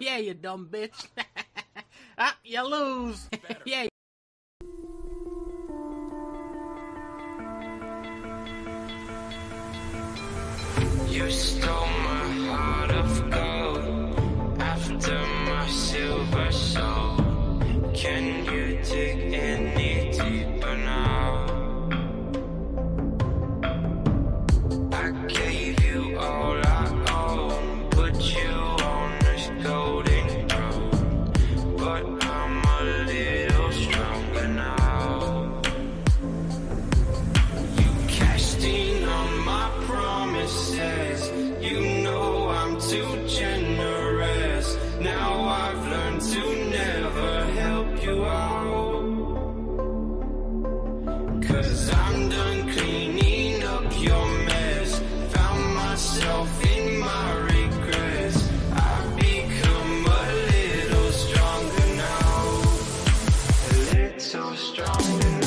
Yeah, you dumb bitch. You lose. Yeah. You stole my heart of gold after my silver soul. Can you dig any deeper now? I gave you all I own, put you on this golden throne, but I'm a little stronger now. You cashed in on my promises, you know I'm too generous. Now I've learned to never help you out, 'cause I'm done cleaning up your mess. Found myself in my regrets. I've become a little stronger now, a little stronger now.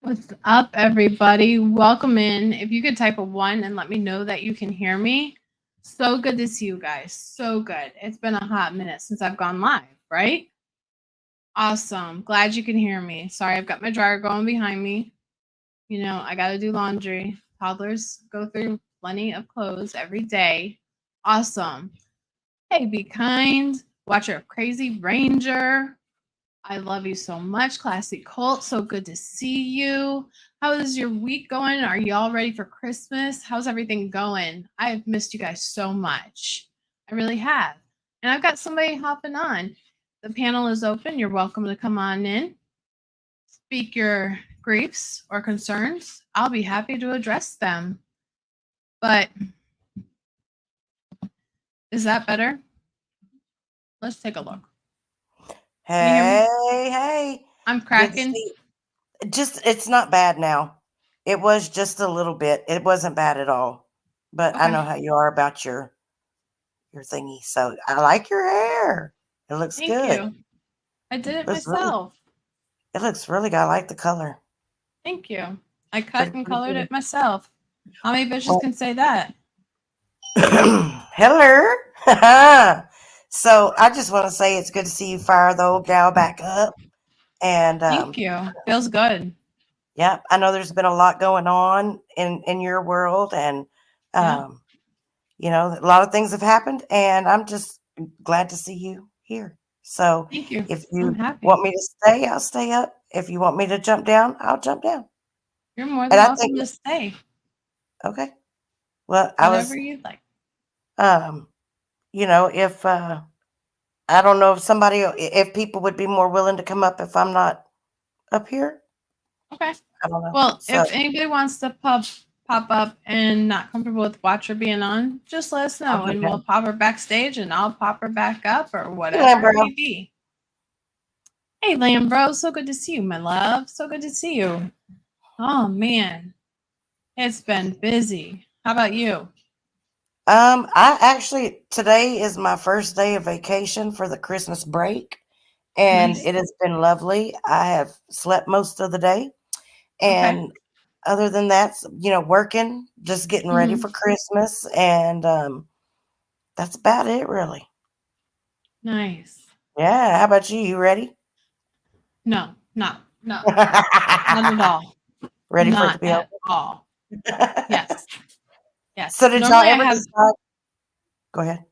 What's up, everybody? Welcome in. If you could type a 1 and let me know that you can hear me. So good to see you guys. So good. It's been a hot minute since I've gone live, right? Awesome. Glad you can hear me. Sorry, I've got my dryer going behind me. You know, I got to do laundry. Toddlers go through plenty of clothes every day. Awesome. Hey, be kind. Watch your crazy ranger. I love you so much, Classy Colt. So good to see you. How is your week going? Are you all ready for Christmas? How's everything going? I have missed you guys so much. I really have. And I've got somebody hopping on. The panel is open. You're welcome to come on in. Speak your griefs or concerns. I'll be happy to address them. But is that better? Let's take a look. Hey. I'm cracking. It's not bad now. It was just a little bit. It wasn't bad at all. But Okay. I know how you are about your thingy. So I like your hair. It looks Thank good. you. I did it Looks myself. It looks really good. I like the color. Thank you. I cut and colored it myself. How many bitches can say that? Hello. So I just want to say it's good to see you fire the old gal back up. And Thank you. Feels good. Yeah, I know there's been a lot going on in your world, and you know, a lot of things have happened, and I'm just glad to see you here. So Thank you. if I'm you happy. want me to stay, I'll stay up. If you want me to jump down, I'll jump down. You're more And than I welcome think to stay okay. Well, I whenever was you'd like. um, if I don't know if people would be more willing to come up if I'm not up here. Okay. I don't know. Well, So if anybody wants to pop up and not comfortable with Watcher being on, just let us I'll know go and down. we'll pop her backstage and I'll pop her back up or Hey, whatever it Lambro. may be. Hey, Lambro, so good to see you, my love. So good to see you. Oh man, it's been busy. How about you? I actually today is my first day of vacation for the Christmas break, and Nice. it has been lovely. I have slept most of the day, Okay. and other than that, working, just getting ready Mhm. for Christmas, and that's about it, really. Nice. Yeah. How about you? You ready? No, not at all. Ready for it to Not be at over? all. Yes. Yes. So did y'all ever decide? Go ahead.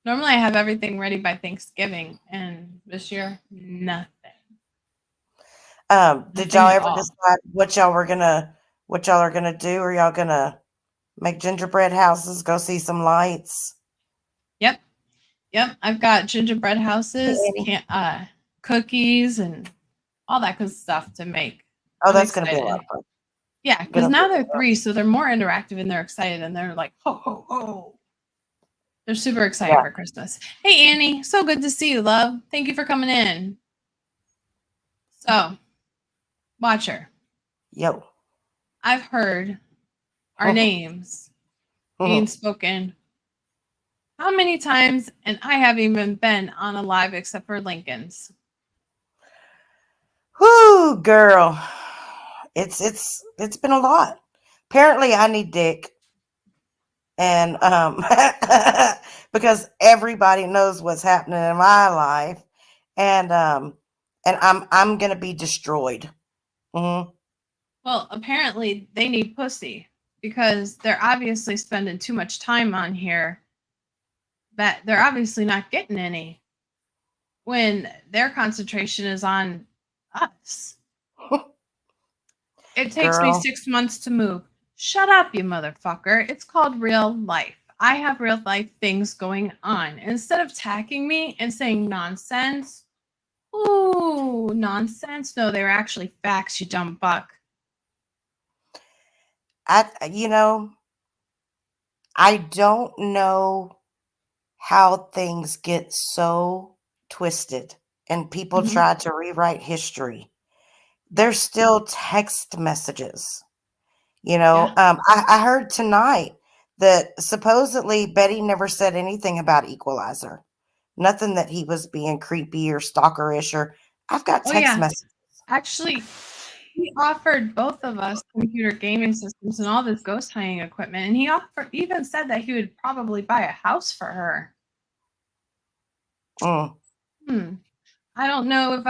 Normally I have everything ready by Thanksgiving, and this year nothing. Did Nothing y'all at ever all. decide what y'all are gonna do? Are y'all gonna make gingerbread houses? Go see some lights? Yep. Yep. I've got gingerbread Hey, houses, Annie. cookies, and all that good stuff to make. Oh, I'm that's gonna be a lot excited. of fun. Yeah, because Gonna be now they're 3, so they're more interactive and they're excited and they're like, ho, ho, ho. They're super excited yeah. for Christmas. Hey, Annie. So good to see you, love. Thank you for coming in. So, Watcher, Yo. I've heard our names being spoken how many times, and I haven't even been on a live except for Lincoln's. Whoo, girl. It's been a lot. Apparently I need dick. And because everybody knows what's happening in my life. And I'm gonna be destroyed. Mm-hmm. Well, apparently they need pussy because they're obviously spending too much time on here, but they're obviously not getting any when their concentration is on us. It takes me Girl. 6 months to move. Shut up, you motherfucker. It's called real life. I have real life things going on. Instead of attacking me and saying nonsense, ooh, nonsense. No, they were actually facts, you dumb buck. I don't know how things get so twisted and people Mhm. try to rewrite history. Yeah. There's still text messages. Yeah. I heard tonight that supposedly Betty never said anything about Equalizer. Nothing that he was being creepy or stalkerish or I've got Oh, text yeah. messages. Actually, he offered both of us computer gaming systems and all this ghost hunting equipment, and he even said that he would probably buy a house for her. Mm, I don't know if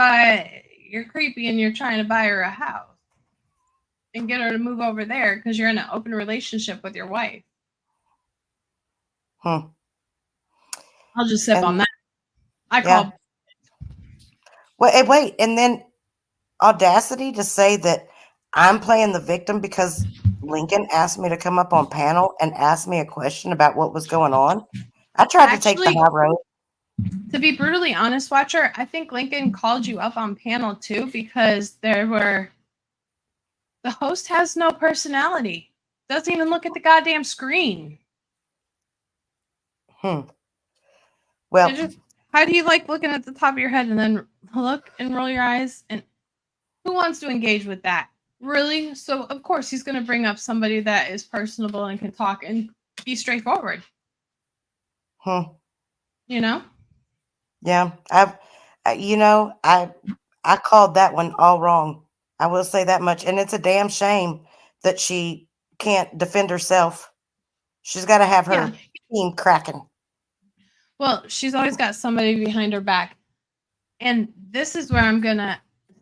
you're creepy and you're trying to buy her a house and get her to move over there because you're in an open relationship with your wife. hmm. I'll just sip on And that. I yeah. call. Wait, and then audacity to say that I'm playing the victim because Lincoln asked me to come up on panel and ask me a question about what was going on. I tried to take the Actually, high road. to be brutally honest, Watcher, I think Lincoln called you up on panel too because the host has no personality. Doesn't even look at the goddamn screen. Well, How do you like looking at the top of your head and then look and roll your eyes? And who wants to engage with that? Really? So of course he's going to bring up somebody that is personable and can talk and be straightforward. You know? Yeah, I called that one all wrong. I will say that much, and it's a damn shame that she can't defend herself. She's got to have Yeah. her team cracking. Well, she's always got somebody behind her back. And this is where I'm going to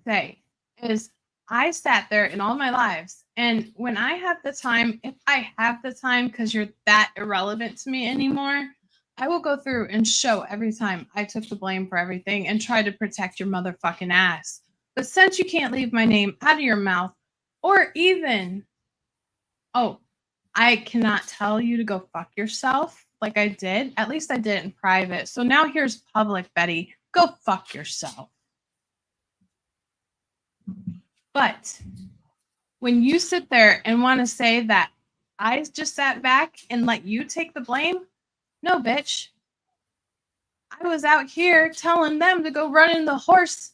say is I sat there in all my lives, and when I have the time, if I have the time, because you're that irrelevant to me anymore, I will go through and show every time I took the blame for everything and try to protect your motherfucking ass. But since you can't leave my name out of your mouth, or even, oh, I cannot tell you to go fuck yourself like I did. At least I did it in private. So now here's public, Betty. Go fuck yourself. But when you sit there and want to say that I just sat back and let you take the blame, no, bitch. I was out here telling them to go run in the horse.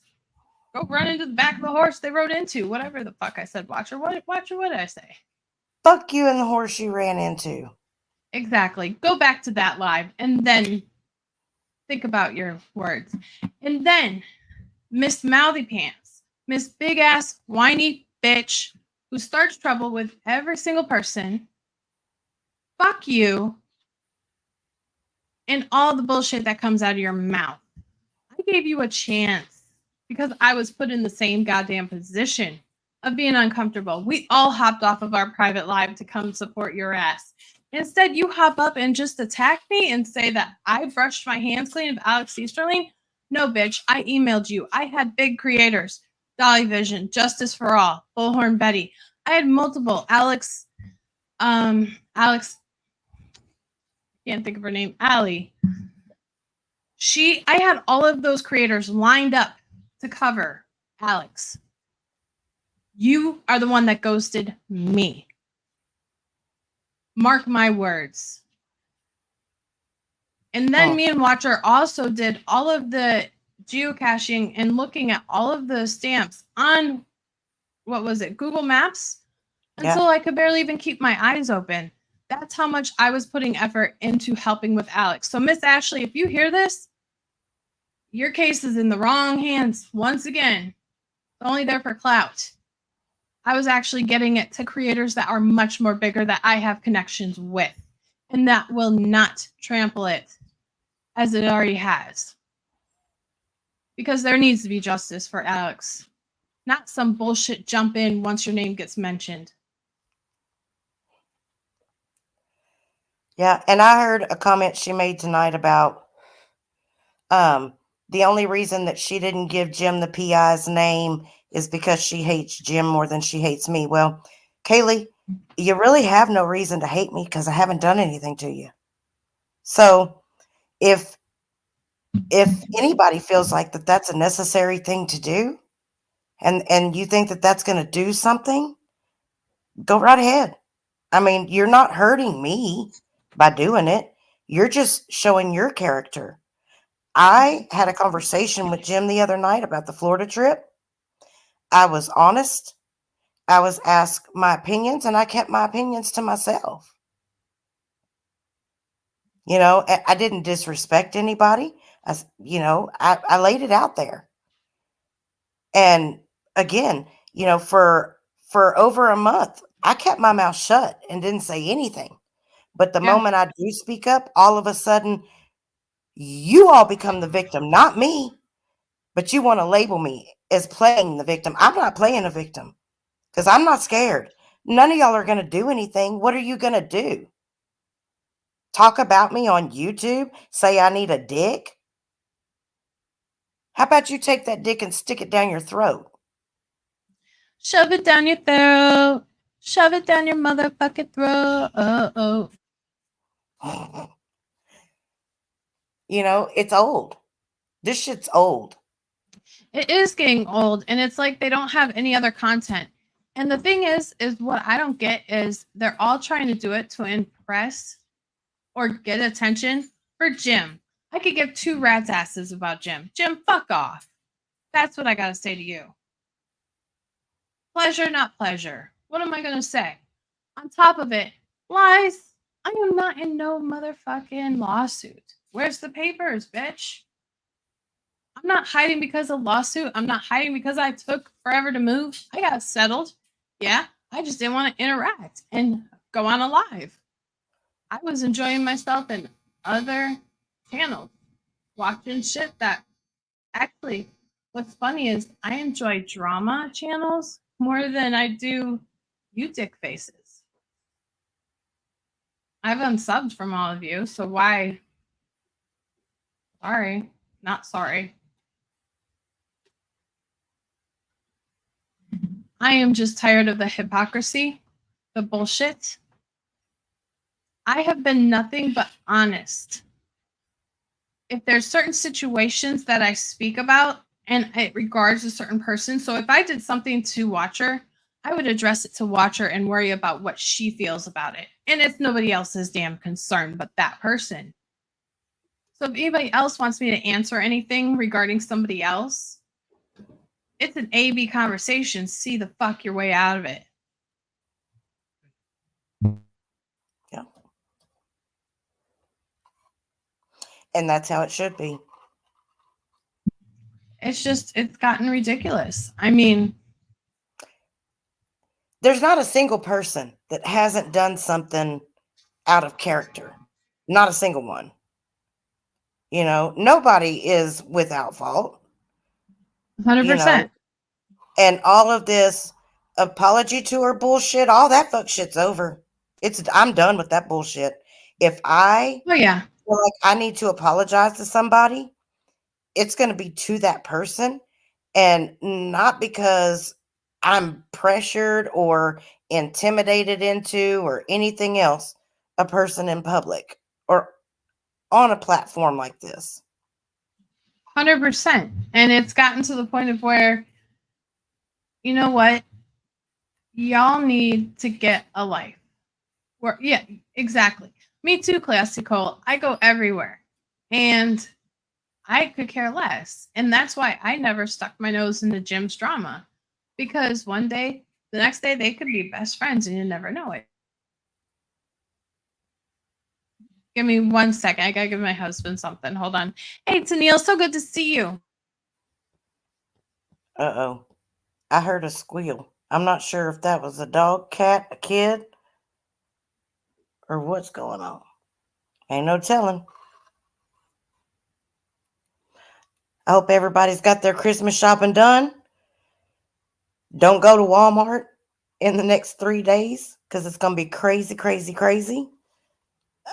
Go run into the back of the horse they rode into. Whatever the fuck I said, Watcher. What did I say? Fuck you and the horse you ran into. Exactly. Go back to that live and then think about your words. And then Miss Mouthy Pants, Miss Big Ass Whiny Bitch who starts trouble with every single person. Fuck you. And all the bullshit that comes out of your mouth. I gave you a chance because I was put in the same goddamn position of being uncomfortable. We all hopped off of our private live to come support your ass. Instead, you hop up and just attack me and say that I brushed my hands clean of Alex Easterling. No, bitch. I emailed you. I had big creators. Dolly Vision, Justice for All, Bullhorn Betty. I had multiple. Alex, can't think of her name. Allie. I had all of those creators lined up to cover Alex. You are the one that ghosted me. Mark my words. And then me and Watcher also did all of the geocaching and looking at all of the stamps on, what was it, Google Maps? Until I could barely even keep my eyes open. That's how much I was putting effort into helping with Alex. So Miss Ashley, if you hear this, your case is in the wrong hands. Once again, it's only there for clout. I was actually getting it to creators that are much more bigger that I have connections with. And that will not trample it as it already has. Because there needs to be justice for Alex. Not some bullshit jump in once your name gets mentioned. Yeah, and I heard a comment she made tonight about the only reason that she didn't give Jim the PI's name is because she hates Jim more than she hates me. Well, Kaylee, you really have no reason to hate me because I haven't done anything to you. So if anybody feels like that's a necessary thing to do and you think that that's going to do something, go right ahead. I mean, you're not hurting me by doing it. You're just showing your character. I had a conversation with Jim the other night about the Florida trip. I was honest. I was asked my opinions, and I kept my opinions to myself. You know, I didn't disrespect anybody. I laid it out there. And again, for over a month, I kept my mouth shut and didn't say anything. But the moment I do speak up, all of a sudden, you all become the victim, not me. But you want to label me as playing the victim. I'm not playing a victim because I'm not scared. None of y'all are going to do anything. What are you going to do? Talk about me on YouTube? Say I need a dick? How about you take that dick and stick it down your throat? Shove it down your throat. Shove it down your motherfucking throat. Oh. It's old. This shit's old. It is getting old, and it's like they don't have any other content. And the thing is what I don't get is they're all trying to do it to impress or get attention for Jim. I could give two rat's asses about Jim. Jim, fuck off. That's what I gotta say to you. Pleasure, not pleasure. What am I gonna say? On top of it, lies. I am not in no motherfucking lawsuit. Where's the papers, bitch? I'm not hiding because of lawsuit. I'm not hiding because I took forever to move. I got settled. Yeah, I just didn't want to interact and go on a live. I was enjoying myself in other channels, watching shit that actually, what's funny is I enjoy drama channels more than I do you dick faces. I've unsubbed from all of you, so why Sorry. Not sorry. I am just tired of the hypocrisy, the bullshit. I have been nothing but honest. If there's certain situations that I speak about and it regards a certain person, so if I did something to Watcher, I would address it to Watcher and worry about what she feels about it. And it's nobody else's damn concern but that person. So if anybody else wants me to answer anything regarding somebody else, it's an A-B conversation. See the fuck your way out of it. Yeah. And that's how it should be. It's gotten ridiculous. I mean, there's not a single person that hasn't done something out of character. Not a single one. You know, nobody is without fault. 100%. You know? And all of this apology to her bullshit, all that fuck shit's over. I'm done with that bullshit. If I Oh yeah. feel like I need to apologize to somebody, it's going to be to that person, and not because I'm pressured or intimidated into or anything else, a person in public or on a platform like this. 100%. And it's gotten to the point of where, you know what? Y'all need to get a life. Yeah, exactly. Me too, Classy Cole. I go everywhere. And I could care less. And that's why I never stuck my nose into Jim's drama. Because one day, the next day, they could be best friends and you never know it. Give me 1 second. I gotta give my husband something. Hold on. Hey, Tennille, so good to see you. Uh-oh. I heard a squeal. I'm not sure if that was a dog, cat, a kid, or what's going on. Ain't no telling. I hope everybody's got their Christmas shopping done. Don't go to Walmart in the next 3 days because it's going to be crazy, crazy, crazy.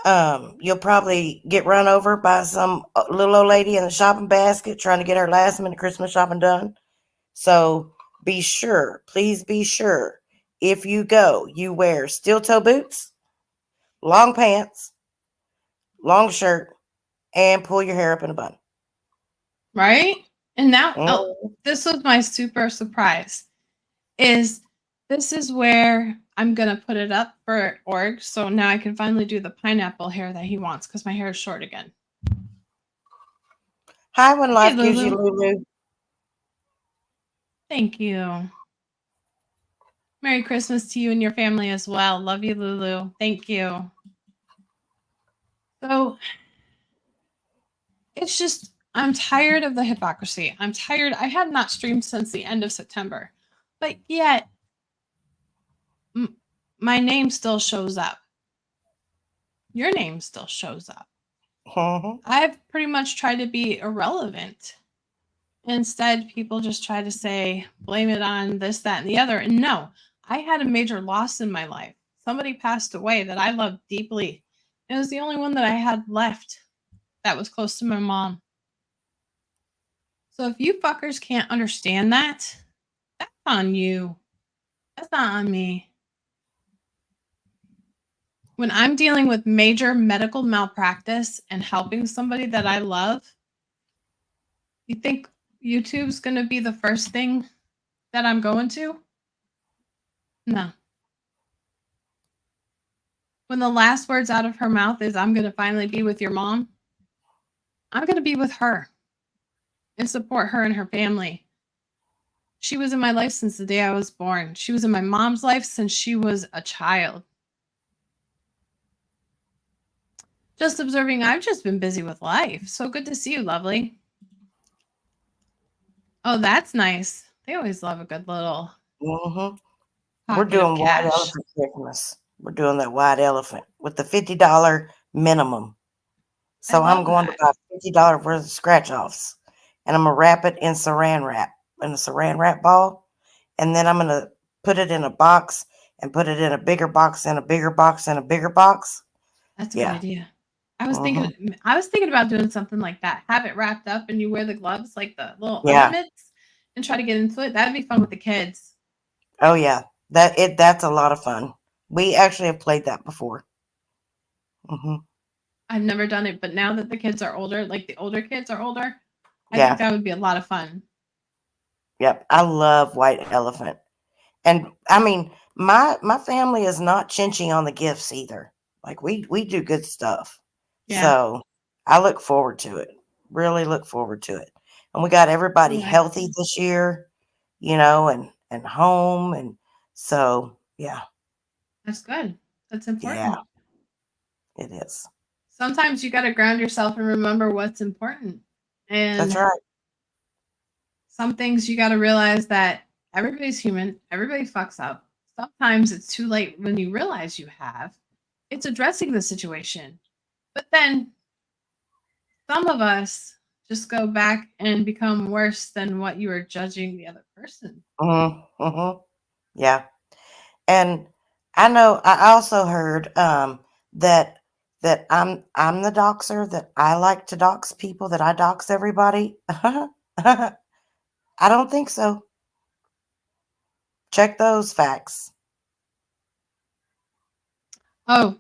You'll probably get run over by some little old lady in the shopping basket trying to get her last minute Christmas shopping done. So be sure, please be sure, if you go, you wear steel toe boots, long pants, long shirt, and pull your hair up in a bun. Right? And now, this was my super surprise. This is where I'm going to put it up for Org. So now I can finally do the pineapple hair that he wants because my hair is short again. Hi, when life gives you Lulu. Thank you. Merry Christmas to you and your family as well. Love you, Lulu. Thank you. So it's just, I'm tired of the hypocrisy. I'm tired. I have not streamed since the end of September, but yet my name still shows up. Your name still shows up. I've pretty much tried to be irrelevant. Instead, people just try to say, blame it on this, that, and the other. And no, I had a major loss in my life. Somebody passed away that I loved deeply. It was the only one that I had left that was close to my mom. So if you fuckers can't understand that, that's on you. That's not on me. When I'm dealing with major medical malpractice and helping somebody that I love, you think YouTube's going to be the first thing that I'm going to? No. When the last words out of her mouth is, I'm going to finally be with your mom, I'm going to be with her and support her and her family. She was in my life since the day I was born. She was in my mom's life since she was a child. Just observing, I've just been busy with life. So good to see you, lovely. Oh, that's nice. They always love a good little. We're doing white elephant Christmas. We're doing that white elephant with the $50 minimum. So I'm going to buy $50 worth of scratch offs, and I'm gonna wrap it in saran wrap, in a saran wrap ball, and then I'm gonna put it in a box and put it in a bigger box and a bigger box and a bigger box. That's a good idea. I was thinking about doing something like that. Have it wrapped up and you wear the gloves, like the little Yeah. ornaments, and try to get into it. That'd be fun with the kids. Oh yeah. That's a lot of fun. We actually have played that before. Hmm. I've never done it, but now that the kids are older, like the older kids are older, I Yeah. think that would be a lot of fun. Yep. I love White Elephant. And I mean, my family is not chinchy on the gifts either. Like we do good stuff. Yeah. So I look forward to it. Really look forward to it. And we got everybody Yeah. healthy this year, and home, and so yeah. That's good. That's important. Yeah, it is. Sometimes you got to ground yourself and remember what's important. And That's right. some things you got to realize that everybody's human, everybody fucks up. Sometimes it's too late when you realize you have. It's addressing the situation. But then some of us just go back and become worse than what you were judging the other person. Mm-hmm. Yeah. And I know I also heard that I'm the doxer, that I like to dox people, that I dox everybody. I don't think so. Check those facts. Oh,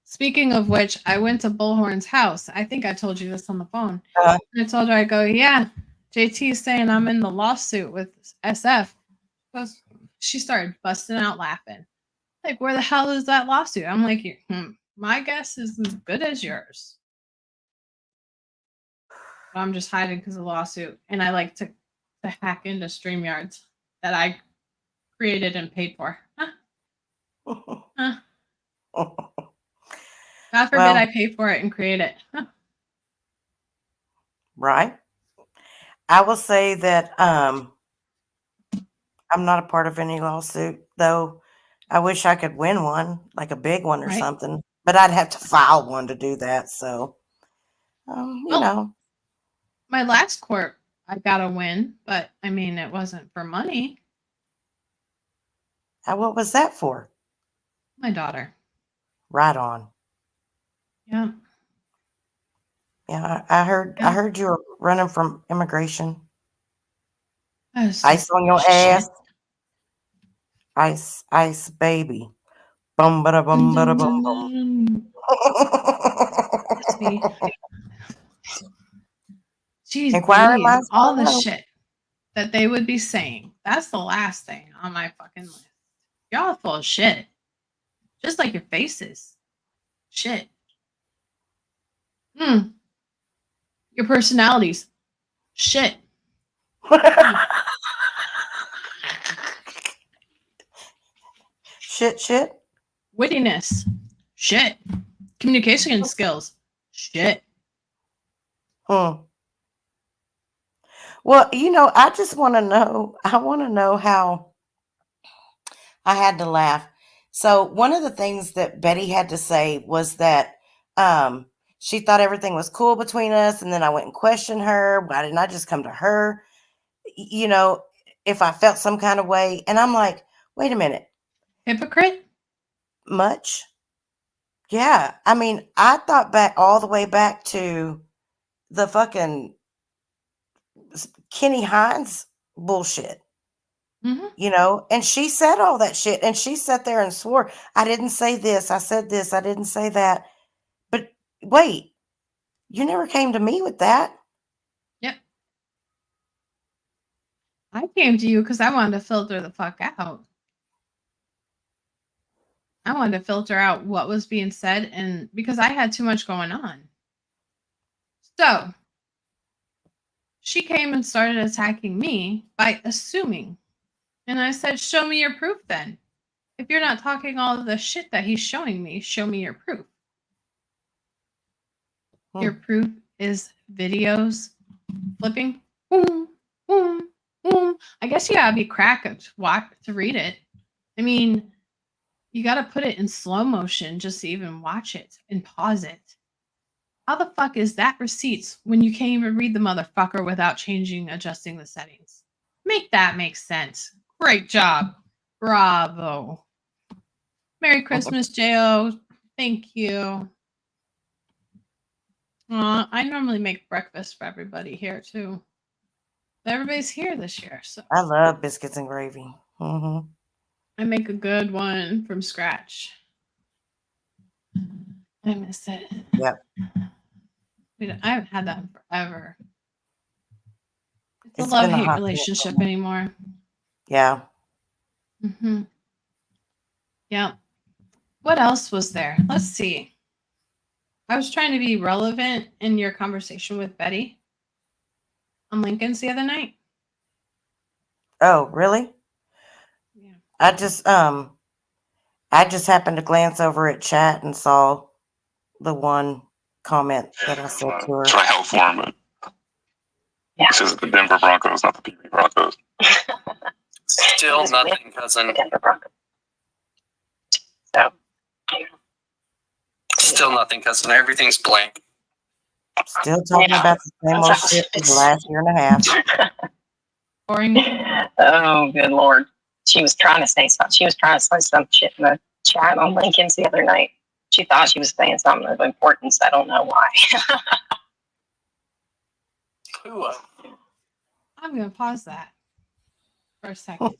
speaking of which, I went to Bullhorn's house. I think I told you this on the phone. Uh, I told her, I go, yeah, JT is saying I'm in the lawsuit with SF. She started busting out laughing. Like, where the hell is that lawsuit? I'm like, my guess is as good as yours. But I'm just hiding because of the lawsuit. And I like to hack into StreamYards that I created and paid for. God forbid Well- I pay for it and create it. Right. I will say that I'm not a part of any lawsuit, though. I wish I could win one, like a big one or Right. something, but I'd have to file one to do that. So, you Well, know, my last court, I got a win, but I mean, it wasn't for money. what was that for? My daughter. Right on. Yeah. Yeah, I heard you were running from immigration. That was Ice some on your shit. ass. Ice baby. Bum bada bum bada bum bum. That's me. Jeez, Inquiring Louise, minds all wanna the know. shit that they would be saying. That's the last thing on my fucking list. Y'all full of shit. Just like your faces. Shit. Your personalities. Shit. Shit. Wittiness. Shit. Communication skills. Shit. Well, I just want to know. I want to know how. I had to laugh. So one of the things that Betty had to say was that she thought everything was cool between us, and then I went and questioned her. Why didn't I just come to her? If I felt some kind of way, and I'm like, wait a minute, Hypocrite? much? Yeah, I mean, I thought back all the way back to the fucking Kenny Hines bullshit. Mm-hmm. And she said all that shit, and she sat there and swore, I didn't say this, I said this, I didn't say that. But wait, you never came to me with that. Yep. I came to you because I wanted to filter the fuck out. I wanted to filter out what was being said, and because I had too much going on. So she came and started attacking me by assuming. And I said, show me your proof then. If you're not talking all of the shit that he's showing me, show me your proof. Your proof is videos flipping. Boom, boom, boom. I guess you gotta be cracked to read it. I mean, you gotta put it in slow motion just to even watch it and pause it. How the fuck is that receipts when you can't even read the motherfucker without adjusting the settings? Make that make sense. Great job. Bravo. Merry Christmas, J.O. Thank you. I normally make breakfast for everybody here too. Everybody's here this year, so I love biscuits and gravy. Mm-hmm. I make a good one from scratch. I miss it. Yep. I haven't had that in forever. It's a It's been a love-hate hot minute. relationship anymore. Yeah. Mm-hmm. Yeah. What else was there? Let's see. I was trying to be relevant in your conversation with Betty on Lincoln's the other night. Oh, really? Yeah. I just happened to glance over at chat and saw the one comment that I said to her. Try help for him, but Yeah. this is the Denver Broncos, not the PB Broncos. Still nothing, cousin. The Denver Broncos. So, Still nothing, cousin. Everything's blank. Still talking Yeah. about the same old shit for the last year and a half. Boring. oh, good Lord. She was trying to say something. She was trying to say some shit in the chat on Lincoln's the other night. She thought she was saying something of importance. I don't know why. Who? I'm going to pause that for a second.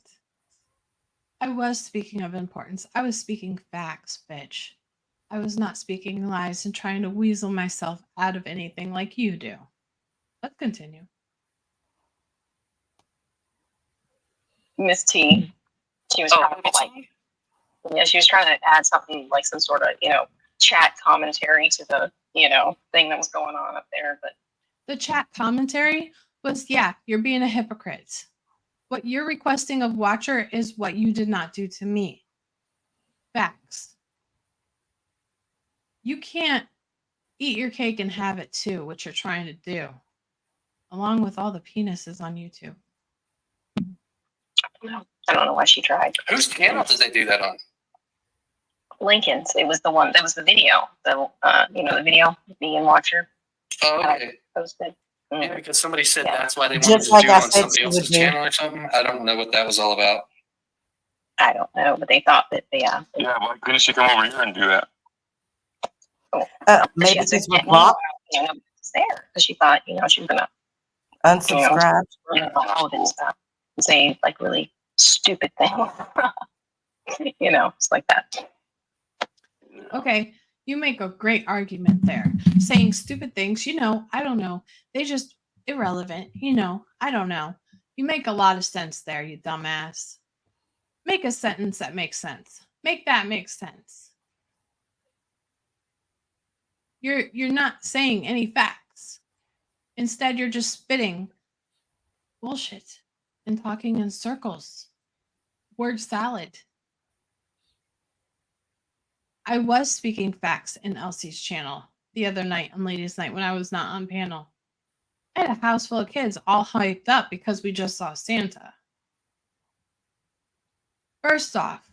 I was speaking of importance. I was speaking facts, bitch. I was not speaking lies and trying to weasel myself out of anything like you do. Let's continue. Miss T, she was trying to she was trying to add something like some sort of, chat commentary to the, thing that was going on up there. But The chat commentary was, yeah, you're being a hypocrite. What you're requesting of Watcher is what you did not do to me. Facts. You can't eat your cake and have it too, what you're trying to do, along with all the penises on YouTube. I don't know why she tried. Whose channel did they do that on? Lincoln's. It was the one that was the video. The the video me and Watcher Oh, okay. posted. Yeah, because somebody said Yeah. that's why they wanted Just to like do I it on said somebody she else's would do. channel or something. I don't know what that was all about. I don't know, but they thought that Yeah, why couldn't she come over here and do that? Maybe she because we're blocked, it's there because she thought she was gonna unsubscribe. all this stuff and say like really stupid things. It's like that. Okay, you make a great argument there. Saying stupid things, I don't know. They just irrelevant, I don't know. You make a lot of sense there, you dumbass. Make a sentence that makes sense. Make that make sense. You're not saying any facts. Instead, you're just spitting bullshit and talking in circles. Word salad. I was speaking facts in Elsie's channel the other night on Ladies' Night when I was not on panel. I had a house full of kids all hyped up because we just saw Santa. First off,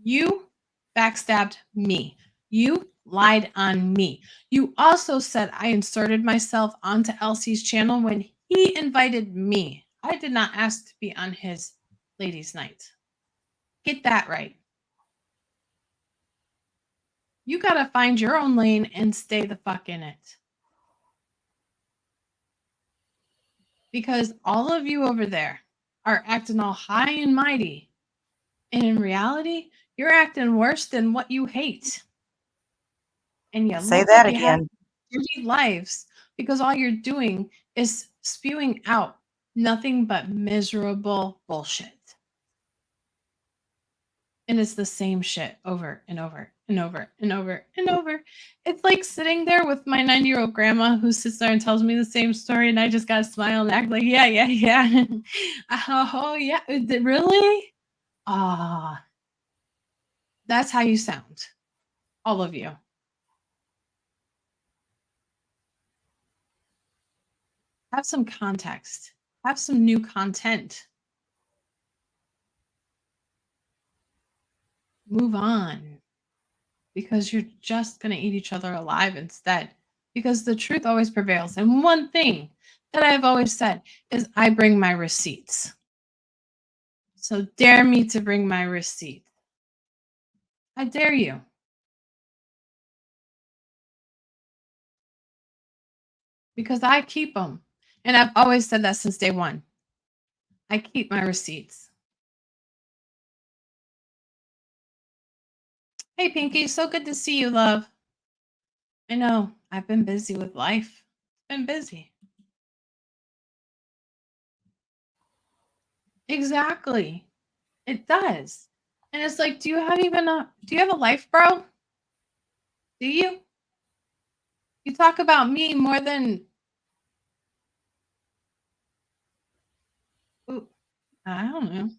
you backstabbed me. You lied on me. You also said I inserted myself onto Elsie's channel when he invited me. I did not ask to be on his Ladies' Night. Get that right. You got to find your own lane and stay the fuck in it. Because all of you over there are acting all high and mighty. And in reality, you're acting worse than what you hate. And you Say look that like you have again. dirty lives because all you're doing is spewing out nothing but miserable bullshit. And it's the same shit over and over and over and over and over. It's like sitting there with my 90-year-old grandma who sits there and tells me the same story, and I just gotta smile and act like, yeah. Oh, yeah. Really? Ah. That's how you sound. All of you. Have some context. Have some new content. Move on. Because you're just going to eat each other alive instead. Because the truth always prevails. And one thing that I've always said is I bring my receipts. So dare me to bring my receipt. I dare you. because I keep them. And I've always said that since day one. I keep my receipts. Hey, Pinky, so good to see you, love. I know, I've been busy with life. Been busy. Exactly. It does. And it's like, do you have a life, bro? Do you? You talk about me more than ooh, I don't know.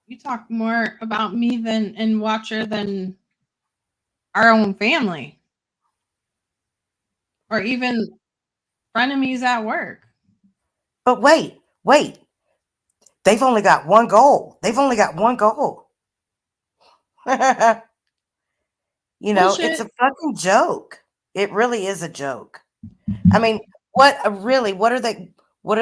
You talk more about me than and Watcher than our own family. Or even frenemies at work. But wait. They've only got one goal. They've only got one goal. You know, it's a Bullshit. fucking joke. It really is a joke. I mean, what are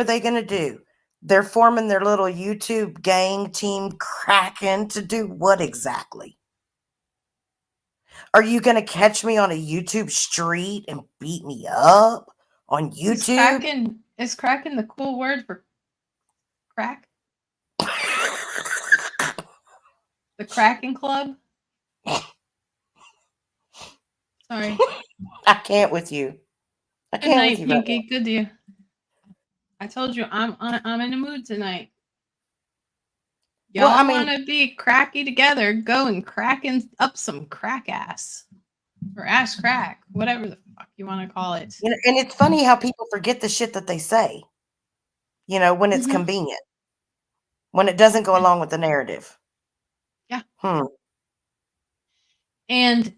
they going to do? They're forming their little YouTube gang team Kraken to do what exactly? Are you going to catch me on a YouTube street and beat me up on YouTube? Is cracking the cool word for crack? The Kraken Club? Sorry. I can't with you. I Good can't night, with you. Right Pinky. Good to you. I told you I'm in the mood tonight. Y'all Well, I mean- want to be cracky together? Go and cracking up some crack ass or ass crack, whatever the fuck you want to call it. You know, and it's funny how people forget the shit that they say, you know, when it's Mhm. convenient, when it doesn't go along with the narrative. Yeah. And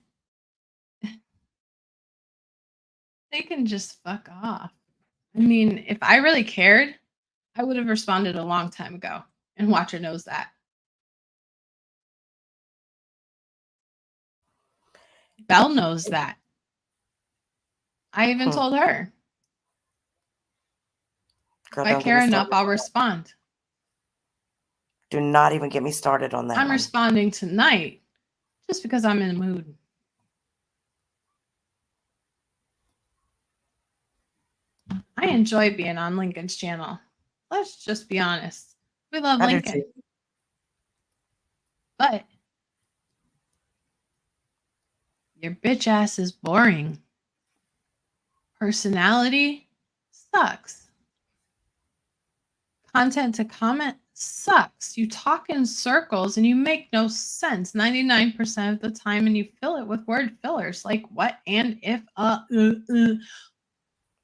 they can just fuck off. I mean, if I really cared, I would have responded a long time ago. And Watcher knows that. Belle knows that. I even told her. Girl, If I don't get care me enough, started. I'll respond. Do not even get me started on that. I'm one. responding tonight just because I'm in the mood. I enjoy being on Lincoln's channel. Let's just be honest. We love I do Lincoln. too. But your bitch ass is boring. Personality sucks. Content to comment sucks. You talk in circles and you make no sense 99% of the time, and you fill it with word fillers like what and if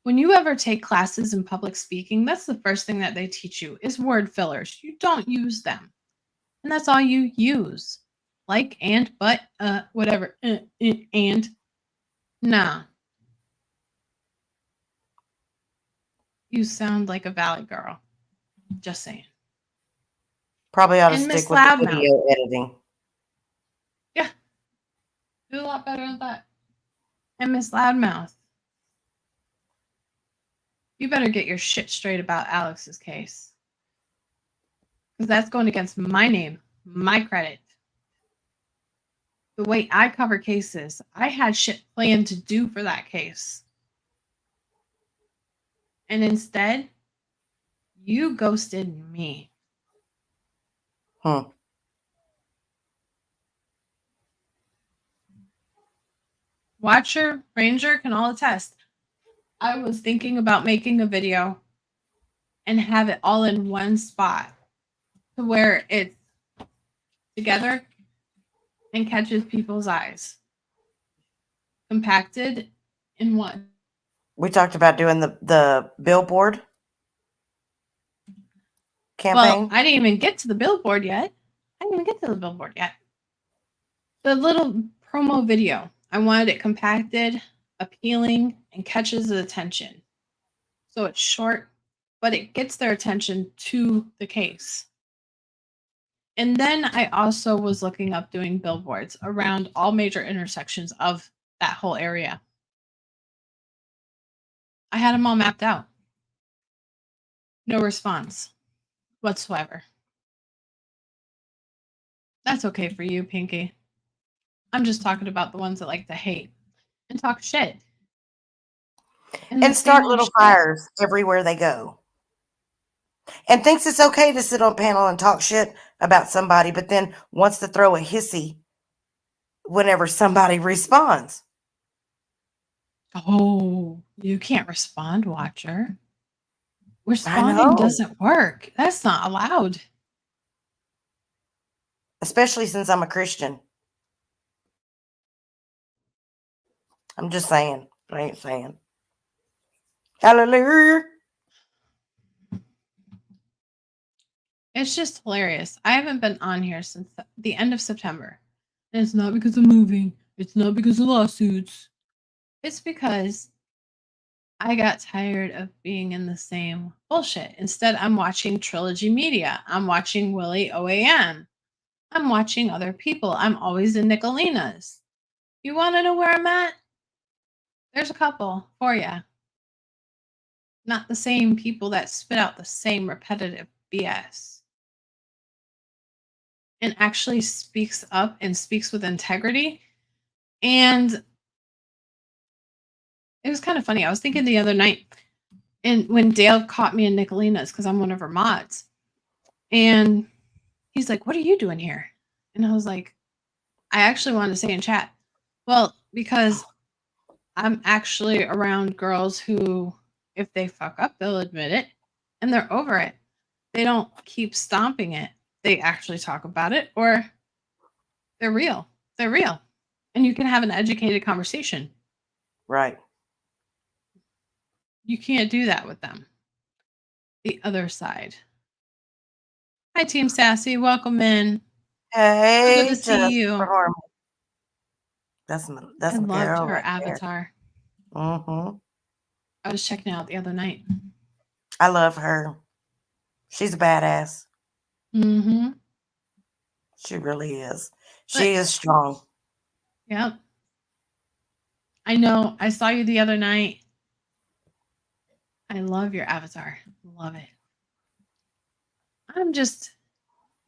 When you ever take classes in public speaking, that's the first thing that they teach you is word fillers. You don't use them. And that's all you use. Like, and, but, whatever, and. Nah. You sound like a valley girl. Just saying. Probably ought to And stick Miss with the Loudmouth. video editing. Yeah. Do a lot better than that. And Miss Loudmouth. You better get your shit straight about Alex's case. Because that's going against my name, my credit. The way I cover cases, I had shit planned to do for that case. And instead, you ghosted me. Watcher, Ranger can all attest. I was thinking about making a video and have it all in one spot to where it's together and catches people's eyes. Compacted in one. We talked about doing the billboard campaign. Well, I didn't even get to the billboard yet. The little promo video. I wanted it compacted, appealing, and catches the attention. So it's short, but it gets their attention to the case. And then I also was looking up doing billboards around all major intersections of that whole area. I had them all mapped out. No response whatsoever. That's okay for you, Pinky. I'm just talking about the ones that like to hate and talk shit. in the And start same old little shit. fires everywhere they go. And thinks it's okay to sit on a panel and talk shit about somebody, but then wants to throw a hissy whenever somebody responds. Oh, you can't respond, Watcher. I Responding know. doesn't work. That's not allowed. Especially since I'm a Christian. I'm just saying. I ain't saying. Hallelujah. It's just hilarious. I haven't been on here since the end of September. And it's not because of moving. It's not because of lawsuits. It's because I got tired of being in the same bullshit. Instead, I'm watching Trilogy Media. I'm watching Willie OAM. I'm watching other people. I'm always in Nicolina's. You want to know where I'm at? There's a couple for you. Not the same people that spit out the same repetitive BS. And actually speaks up and speaks with integrity. And it was kind of funny. I was thinking the other night, and when Dale caught me in Nicolina's, because I'm one of her mods, and he's like, "What are you doing here?" And I was like, I actually wanted to say in chat, well, because I'm actually around girls who, if they fuck up, they'll admit it, and they're over it. They don't keep stomping it. They actually talk about it, or they're real. They're real. And you can have an educated conversation. Right. You can't do that with them. The other side. Hi, Team Sassy. Welcome in. Hey, Good to see you. Harmon. That's my I loved girl her right avatar. Mm-hmm. I was checking out the other night. I love her. She's a badass. Mm-hmm. She really is. She is strong. Yep. I know. I saw you the other night. I love your avatar. Love it. I'm just,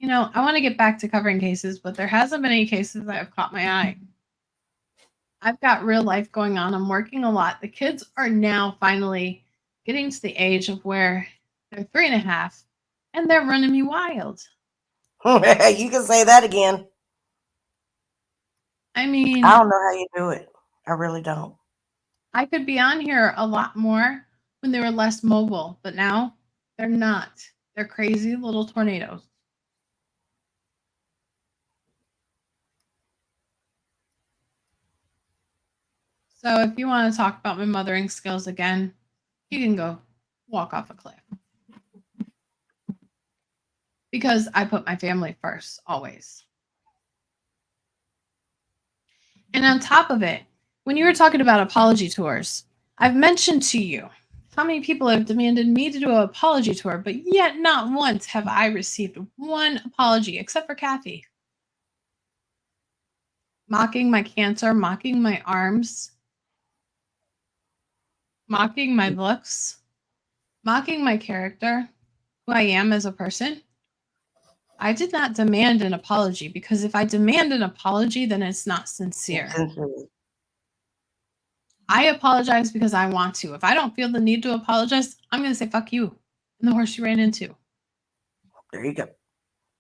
I want to get back to covering cases, but there hasn't been any cases that have caught my eye. I've got real life going on. I'm working a lot. The kids are now finally getting to the age of where they're 3.5 and they're running me wild. You can say that again. I mean, I don't know how you do it. I really don't. I could be on here a lot more when they were less mobile, but now they're not. They're crazy little tornadoes. So if you want to talk about my mothering skills again, you can go walk off a cliff. Because I put my family first, always. And on top of it, when you were talking about apology tours, I've mentioned to you how many people have demanded me to do an apology tour, but yet not once have I received one apology, except for Kathy. Mocking my cancer, mocking my arms, mocking my looks, mocking my character, who I am as a person. I did not demand an apology, because if I demand an apology, then it's not sincere. I apologize because I want to. If I don't feel the need to apologize, I'm going to say, fuck you, and the horse you ran into. There you go.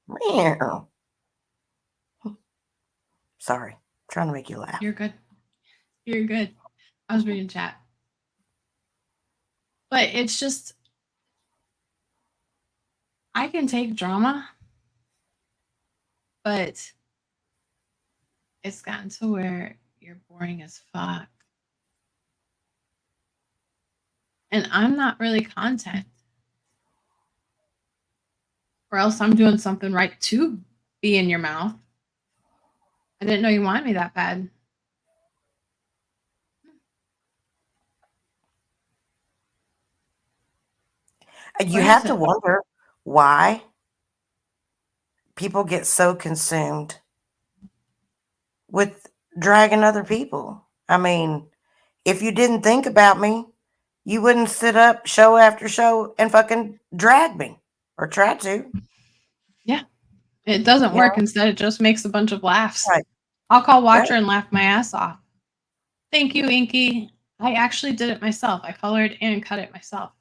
Meow. Sorry. I'm trying to make you laugh. You're good. You're good. I was reading chat. But it's just, I can take drama, but it's gotten to where you're boring as fuck. And I'm not really content. Or else I'm doing something right to be in your mouth. I didn't know you wanted me that bad. You have to wonder why people get so consumed with dragging other people. I mean, if you didn't think about me, you wouldn't sit up show after show and fucking drag me or try to. Yeah. It doesn't work. Instead, it just makes a bunch of laughs. Right. I'll call Watcher and laugh my ass off. Thank you, Inky. I actually did it myself. I colored and cut it myself.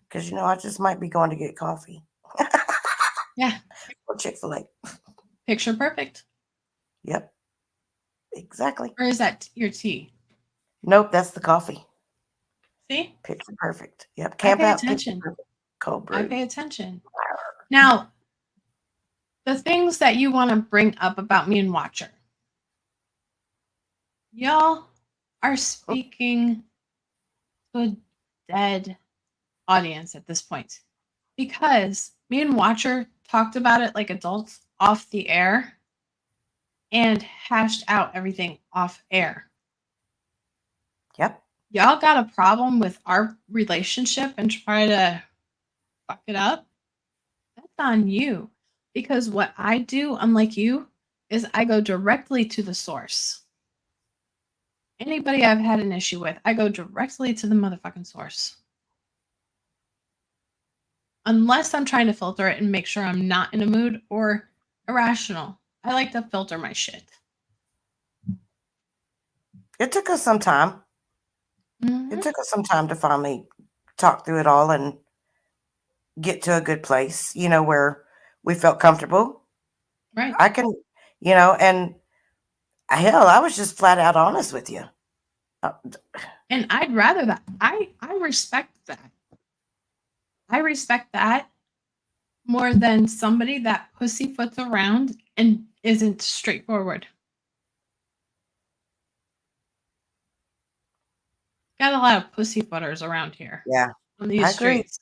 Because, I just might be going to get coffee. Yeah. Or Chick-fil-A. Picture perfect. Yep. Exactly. Or is that your tea? Nope, that's the coffee. See? Picture perfect. Yep. I Camp pay out. Picture attention. perfect. Cold I brew. pay attention. Now, the things that you want to bring up about me and Watcher. Y'all are speaking to a dead audience at this point. Because me and Watcher talked about it like adults off the air and hashed out everything off air. Yep. Y'all got a problem with our relationship and try to fuck it up? That's on you. Because what I do, unlike you, is I go directly to the source. Anybody I've had an issue with, I go directly to the motherfucking source. Unless I'm trying to filter it and make sure I'm not in a mood or irrational. I like to filter my shit. It took us some time. Mhm. It took us some time to finally talk through it all and get to a good place, where we felt comfortable. Right. I can, and hell, I was just flat out honest with you. And I'd rather that. I respect that. I respect that more than somebody that pussyfoots around and isn't straightforward. Got a lot of pussyfooters around here. Yeah. On these I agree. streets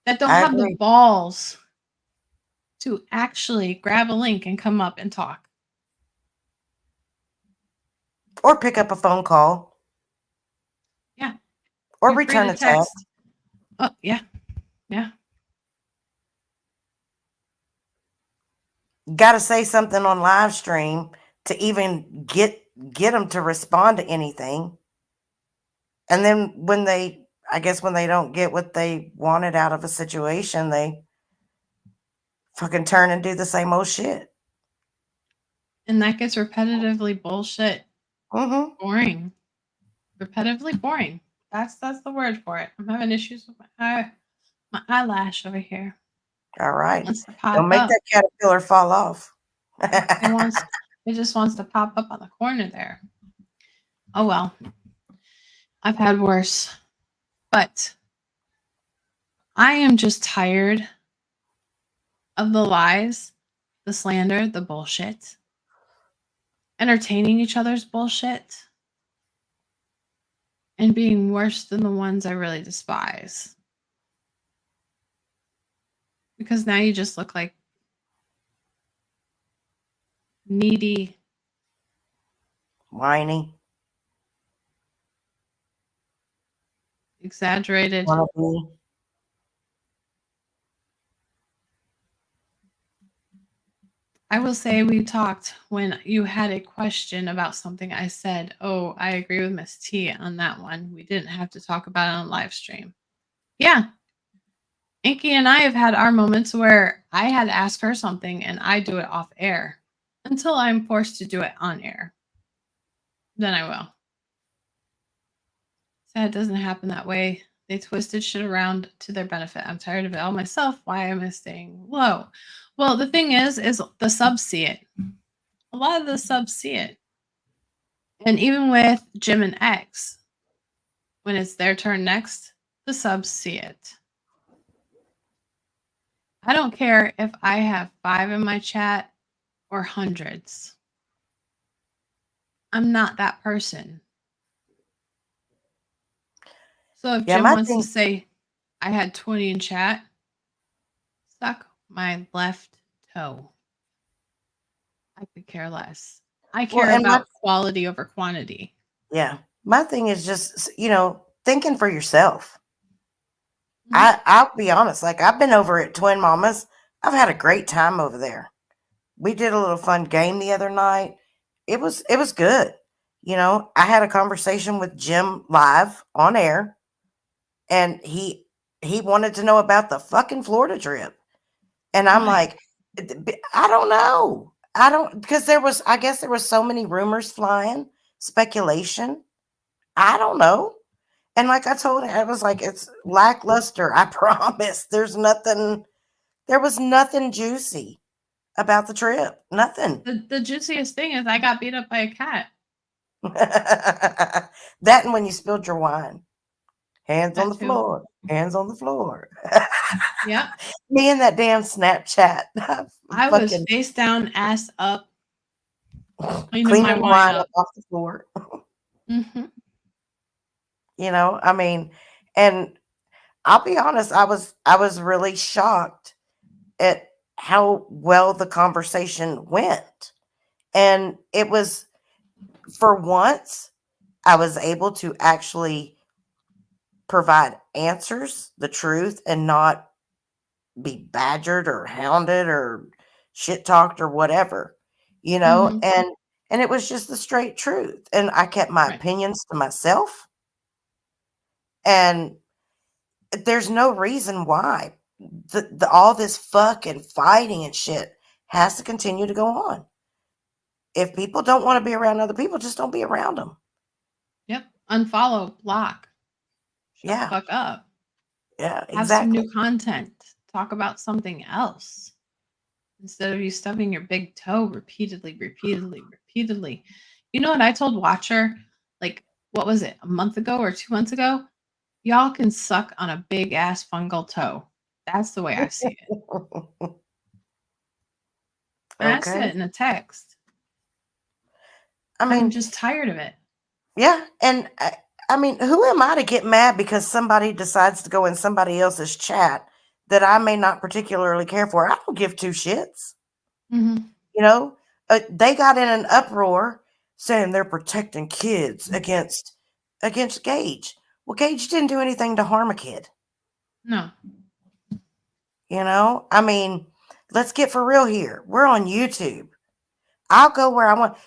that don't I have agree. the balls to actually grab a link and come up and talk. Or pick up a phone call. Yeah. Or You're free return to a text. Oh, yeah. Yeah. Got to say something on live stream to even get them to respond to anything. And then when they don't get what they wanted out of a situation, they fucking turn and do the same old shit. And that gets repetitively bullshit. Mm-hmm. Boring. Repetitively boring. That's the word for it. I'm having issues with my eyelash over here. All right. It wants to pop Don't make up. that caterpillar fall off. It just wants to pop up on the corner there. Oh well. I've had worse. But I am just tired of the lies, the slander, the bullshit. Entertaining each other's bullshit. And being worse than the ones I really despise. Because now you just look like needy, Whiny. exaggerated. Wannabe. I will say we talked when you had a question about something I said, oh, I agree with Miss T on that one. We didn't have to talk about it on live stream. Yeah. Inky and I have had our moments where I had to ask her something and I do it off air until I'm forced to do it on air. Then I will. So it doesn't happen that way. They twisted shit around to their benefit. I'm tired of it all myself. Why am I staying low? Well, the thing is the subs see it. A lot of the subs see it. And even with Jim and X, when it's their turn next, the subs see it. I don't care if I have 5 in my chat or hundreds. I'm not that person. So if Jim wants to say I had 20 in chat, suck my left toe. I could care less. I care about quality over quantity. Yeah. My thing is just, thinking for yourself. Mm-hmm. I'll be honest. Like, I've been over at Twin Mamas. I've had a great time over there. We did a little fun game the other night. It was good. I had a conversation with Jim live on air, and he wanted to know about the fucking Florida trip. And I'm like, I don't know. Because I guess there was so many rumors flying, speculation. I don't know. And like I told her, I was like, it's lackluster. I promise. There was nothing juicy about the trip. Nothing. The juiciest thing is I got beat up by a cat. That and when you spilled your wine. Hands on the That too. floor. Hands on the floor. Yep. Me and that damn Snapchat. I was face down, ass up, cleaning my cleaning wine wine up. up off the floor. Mm-hmm. You know, I mean, and I'll be honest, I was really shocked at how well the conversation went. And it was, for once, I was able to actually provide answers, the truth, and not be badgered or hounded or shit talked or whatever, you know. Mhm. And it was just the straight truth, and I kept my Right. opinions to myself. And there's no reason why all this fuck and fighting and shit has to continue to go on. If people don't want to be around other people, just don't be around them. Yep. Unfollow, block. Shut Yeah. the fuck up. Yeah, Have some exactly. new content. Talk about something else. Instead of you stubbing your big toe repeatedly. You know what I told Watcher? Like, what was it? A month ago or 2 months ago? Y'all can suck on a big ass fungal toe. That's the way I see it. And I said Okay. it in a text. I I'm mean, just tired of it. yeah, and I mean, who am I to get mad because somebody decides to go in somebody else's chat that I may not particularly care for? I don't give two shits. Mm-hmm. You know, they got in an uproar saying they're protecting kids against Gage. Well, Gage didn't do anything to harm a kid. No. You know, I mean, let's get for real here. We're on YouTube. I'll go where I want.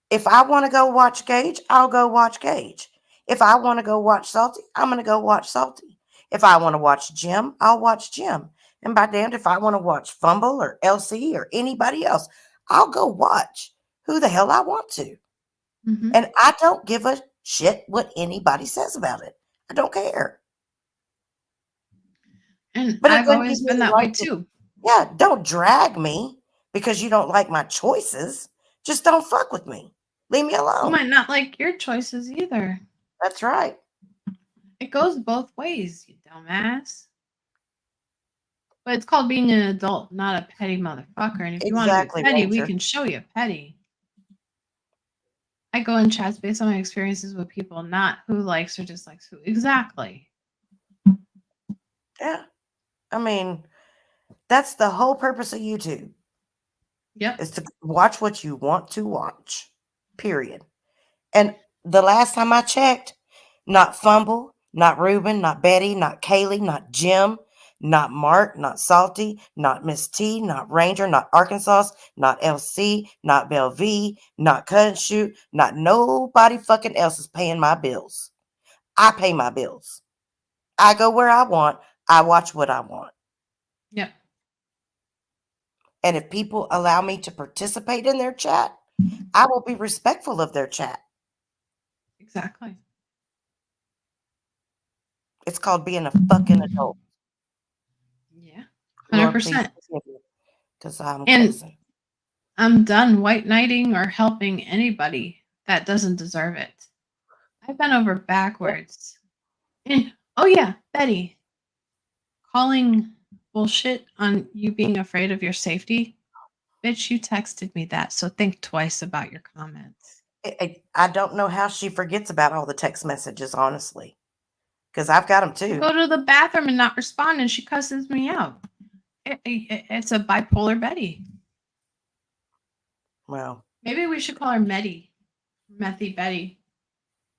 If I want to go watch Gage, I'll go watch Gage. If I want to go watch Salty, I'm going to go watch Salty. If I want to watch Jim, I'll watch Jim. And by damned, if I want to watch Fumble or LC or anybody else, I'll go watch who the hell I want to. Mm-hmm. And I don't give a shit what anybody says about it. I don't care. And But it I've doesn't always give me been the that way right to- too. Yeah, don't drag me because you don't like my choices. Just don't fuck with me. Leave me You alone. might not like your choices either. That's right. It goes both ways, you dumbass. But it's called being an adult, not a petty motherfucker. And if you want to Exactly, be petty, we Ranger. can show you petty. I go in chats based on my experiences with people, not who likes or dislikes who. Exactly. Yeah. I mean, that's the whole purpose of YouTube, Yep. is to watch what you want to watch. Period. And the last time I checked, not Fumble, not Ruben, not Betty, not Kaylee, not Jim, not Mark, not Salty, not Miss T, not Ranger, not Arkansas, not LC, not Belle V, not Cut and Shoot, not nobody fucking else is paying my bills. I pay my bills. I go where I want. I watch what I want. Yep. And if people allow me to participate in their chat, I will be respectful of their chat. Exactly. It's called being a fucking adult. Yeah. Lord, please 100%. forgive me, 'cause I'm And cussing. I'm done white knighting or helping anybody that doesn't deserve it. I've been over backwards. And oh yeah, Betty, calling bullshit on you being afraid of your safety. Bitch, you texted me that, so think twice about your comments. I don't know how she forgets about all the text messages, honestly, because I've got them I too. go to the bathroom and not respond, and she cusses me out. It's a bipolar Betty. Well, Maybe we should call her Metty. Methy Betty.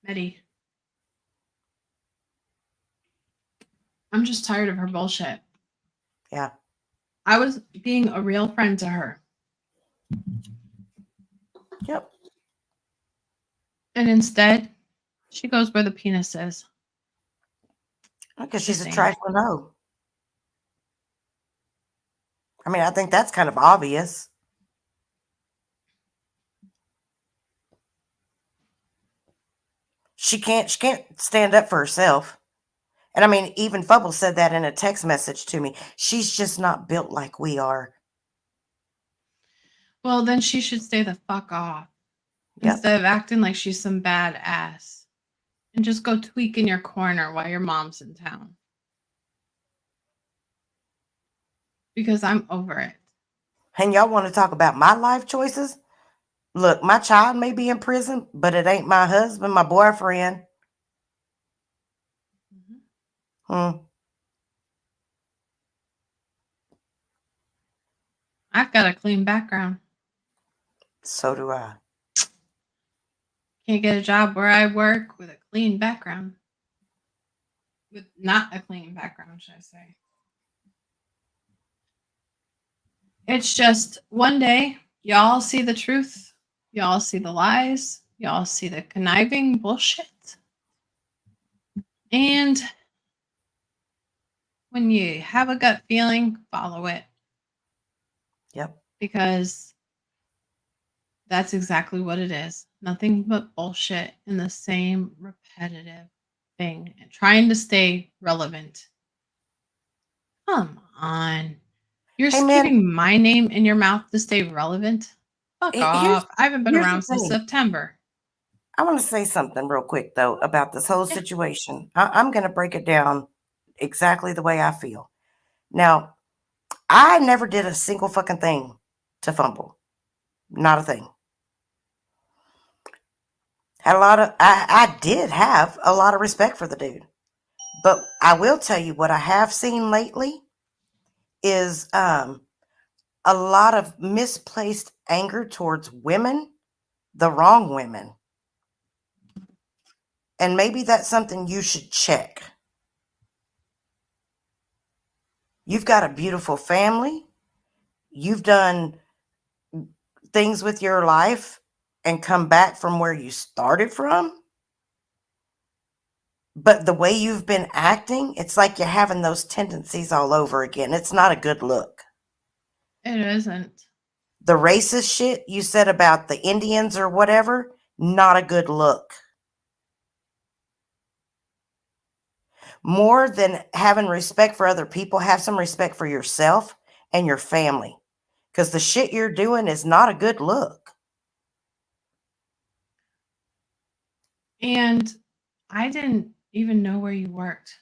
Metty. I'm just tired of her bullshit. yeah. I was being a real friend to her. Yep. And instead, she goes where the penis is. Because she's a Kissing. trifling hoe. I mean, I think that's kind of obvious. She can't stand up for herself. And I mean, even Fubble said that in a text message to me. She's just not built like we are. Well, then she should stay the fuck off. Yep. Instead of acting like she's some bad ass. And just go tweak in your corner while your mom's in town. Because I'm over it. And y'all want to talk about my life choices? Look, my child may be in prison, but it ain't my husband, my boyfriend. I've got a clean background. So do I. Can't get a job where I work with a clean background. With not a clean background, should I say. It's just one day, y'all see the truth. Y'all see the lies. Y'all see the conniving bullshit. And when you have a gut feeling, follow it. Yep. Because that's exactly what it is. Nothing but bullshit and the same repetitive thing. And trying to stay relevant. Come on. You're Hey, man. keeping my name in your mouth to stay relevant? Fuck off. I haven't been here's around the since thing. September. I want to say something real quick, though, about this whole situation. I'm going to break it down exactly the way I feel. Now, I never did a single fucking thing to Fumble. Not a thing. I did have a lot of respect for the dude. But I will tell you what I have seen lately is a lot of misplaced anger towards women, the wrong women. And maybe that's something you should check. You've got a beautiful family. You've done things with your life and come back from where you started from. But the way you've been acting, it's like you're having those tendencies all over again. It's not a good look. It isn't. The racist shit you said about the Indians or whatever, not a good look. More than having respect for other people, have some respect for yourself and your family. Because the shit you're doing is not a good look. And I didn't even know where you worked.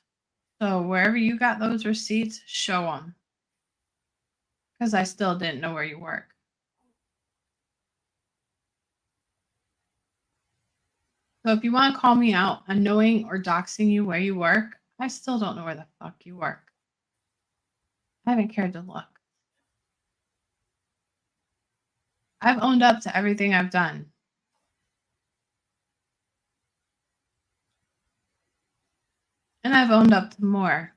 So wherever you got those receipts, show them. Because I still didn't know where you work. So if you want to call me out on knowing or doxing you where you work, I still don't know where the fuck you work. I haven't cared to look. I've owned up to everything I've done. And I've owned up to more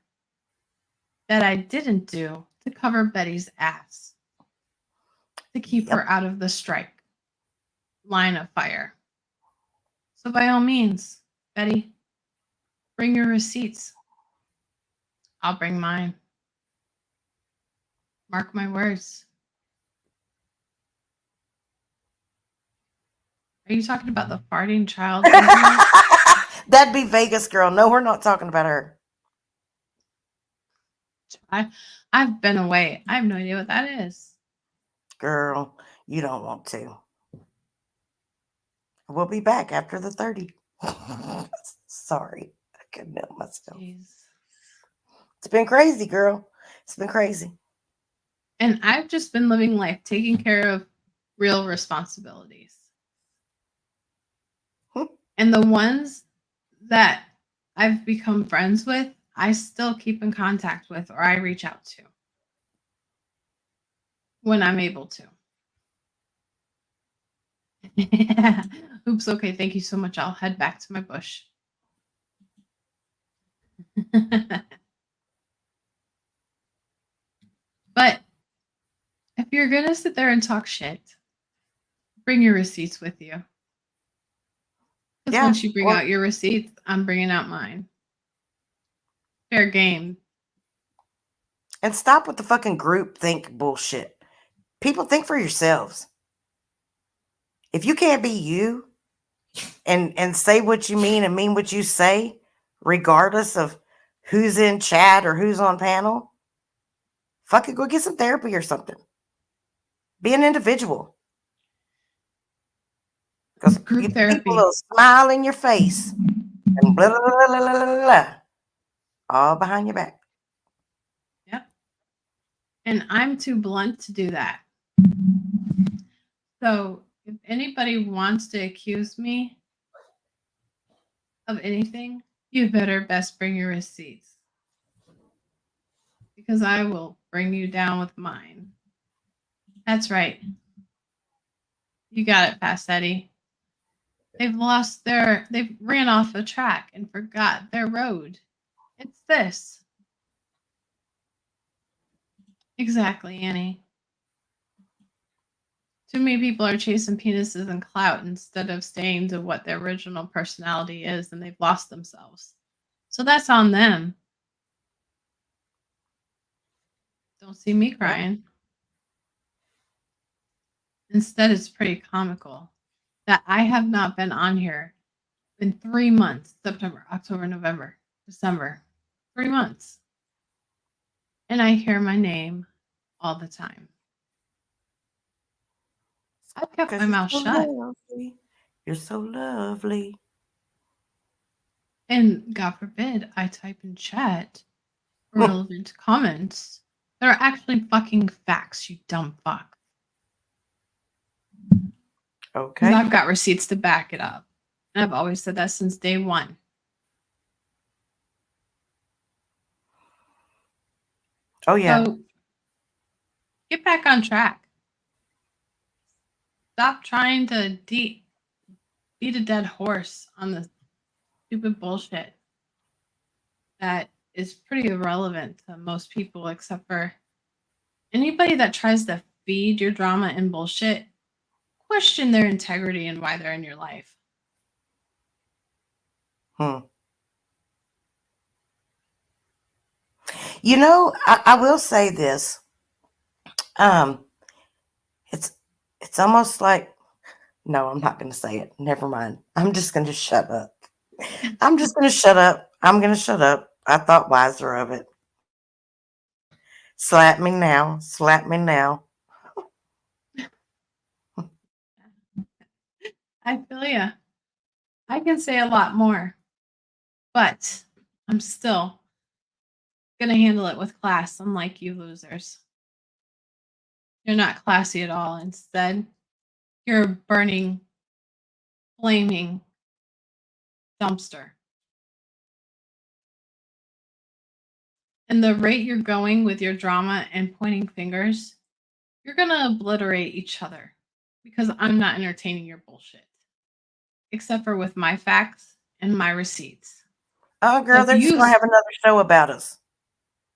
that I didn't do to cover Betty's ass. To keep her out of the strike line of fire. So by all means, Betty, bring your receipts. I'll bring mine. Mark my words. Are you talking about the farting child? That'd be Vegas girl. No, we're not talking about her. I've been away. I have no idea what that is. Girl, you don't want to. We'll be back after the 30. Sorry. I couldn't help myself. Jeez. It's been crazy, girl. It's been crazy. And I've just been living life, taking care of real responsibilities. And the ones that I've become friends with, I still keep in contact with or I reach out to when I'm able to. Oops, okay, thank you so much. I'll head back to my bush. But if you're going to sit there and talk shit, bring your receipts with you. Because once you bring out your receipts, I'm bringing out mine. Fair game. And stop with the fucking group think bullshit. People, think for yourselves. If you can't be you, and say what you mean and mean what you say, regardless of who's in chat or who's on panel, fuck it, go get some therapy or something. Be an individual. Because Group therapy. people will smile in your face and blah, blah, blah, blah, blah, blah, blah, all behind your back. Yep. And I'm too blunt to do that. So if anybody wants to accuse me of anything, you better best bring your receipts. Because I will bring you down with mine. That's right. You got it, Fast Eddie. They've ran off the track and forgot their road. It's this. Exactly, Annie. Too many people are chasing penises and clout instead of staying to what their original personality is, and they've lost themselves. So that's on them. Don't see me crying. Instead, it's pretty comical that I have not been on here in 3 months. September, October, November, December. 3 months. And I hear my name all the time. I've kept my mouth shut. Lovely. You're so lovely. And God forbid I type in chat relevant comments that are actually fucking facts, you dumb fuck. Okay. And I've got receipts to back it up. And I've always said that since day one. Oh, yeah. So get back on track. Stop trying to beat a dead horse on the stupid bullshit that is pretty irrelevant to most people, except for anybody that tries to feed your drama and bullshit. Question their integrity and why they're in your life. You know, I will say this. It's almost like, no, I'm not going to say it. Never mind. I'm just going to shut up. I'm just going to shut up. I'm going to shut up. I thought wiser of it. Slap me now. Slap me now. I feel ya. I can say a lot more, but I'm still going to handle it with class, unlike you losers. You're not classy at all. Instead, you're a burning, flaming dumpster. And the rate you're going with your drama and pointing fingers, you're going to obliterate each other because I'm not entertaining your bullshit. Except for with my facts and my receipts. Oh, girl, they're just going to have another show about us.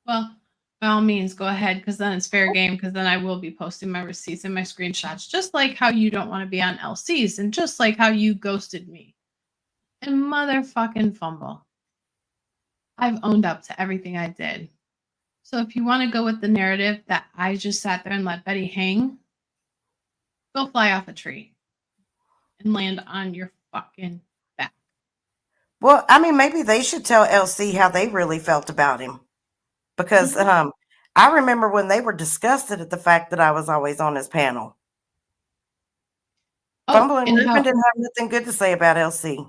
Well, by all means, go ahead, because then it's fair game, because then I will be posting my receipts and my screenshots, just like how you don't want to be on LCs, and just like how you ghosted me. And motherfucking fumble. I've owned up to everything I did. So if you want to go with the narrative that I just sat there and let Betty hang, go fly off a tree and land on your fucking back. Well, I mean, maybe they should tell LC how they really felt about him. Because I remember when they were disgusted at the fact that I was always on his panel. Fumble and Griffin didn't have nothing good to say about LC.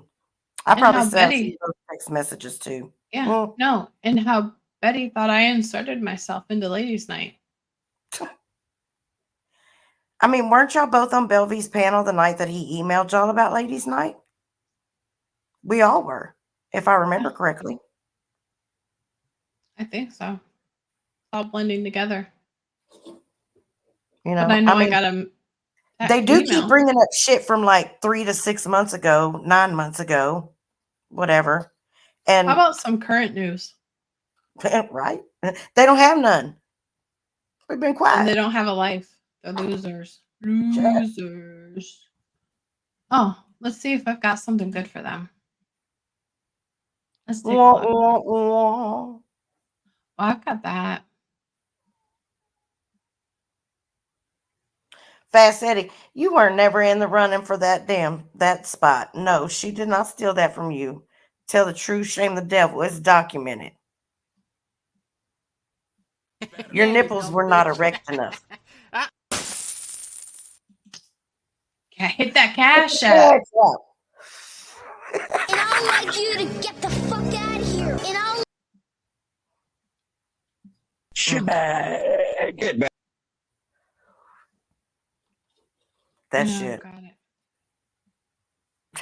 I probably sent some text messages too. Yeah, no. And how Betty thought I inserted myself into Ladies' Night. I mean, weren't y'all both on Belvy's panel the night that he emailed y'all about Ladies' Night? We all were, if I remember correctly. I think so. It's all blending together. You know, but I know I got a. They do keep bringing up shit from like 3 to 6 months ago, 9 months ago, whatever. And how about some current news? Right? They don't have none. We've been quiet. And they don't have a life. They're losers. Losers. Oh, let's see if I've got something good for them. Let's take a look. Well, I've got that. Fast Eddie, you were never in the running for that spot. No, she did not steal that from you. Tell the truth, shame the devil. It's documented. Your There you nipples go, were not bitch. erect enough. Okay, hit that cash app. And I'd like you to get the fuck out of here. And I'll Shitbag. Get back. That No, shit. got it.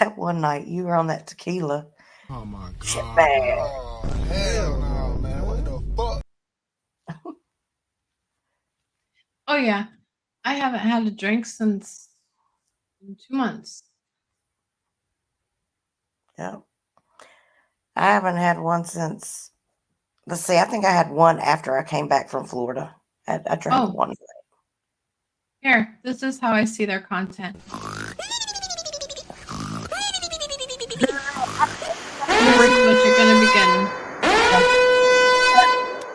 That one night you were on that tequila. Oh my god. Shit bad. Oh, hell no, man. What the fuck? Oh yeah, I haven't had a drink since 2 months. Yeah. I haven't had one since. Let's see. I think I had one after I came back from Florida. I drank Oh. one. Here, this is how I see their content. This is what you're gonna be getting.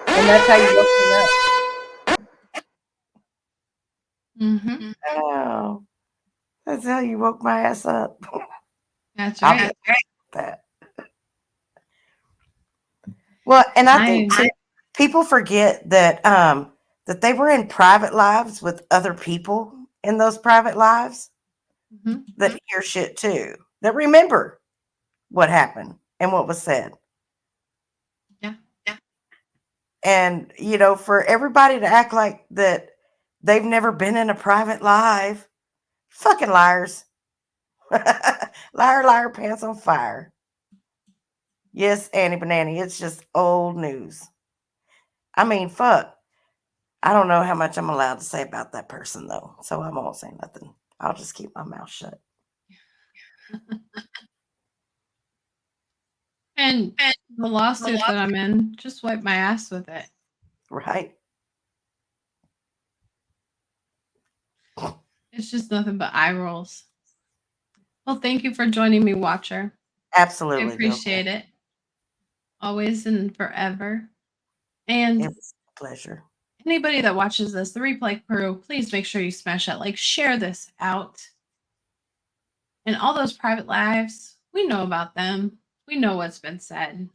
And that's how you woke me up. Mm-hmm. Oh, that's how you woke my ass up. That's I'll right. get that. Well, and I think I- too, people forget that that they were in private lives with other people in those private lives Mhm. that hear shit too, that remember what happened and what was said. Yeah. And you know, for everybody to act like that they've never been in a private live, fucking liars. Liar, liar, pants on fire. Yes, Annie Banani, it's just old news. I mean, fuck. I don't know how much I'm allowed to say about that person, though, so I won't say nothing. I'll just keep my mouth shut. And the lawsuit that I'm in, just wipe my ass with it. Right? It's just nothing but eye rolls. Well, thank you for joining me, Watcher. Absolutely. I appreciate it. Always and forever. And It was a pleasure. anybody that watches this, the replay crew, please make sure you smash that like, share this out. And all those private lives, we know about them. We know what's been said.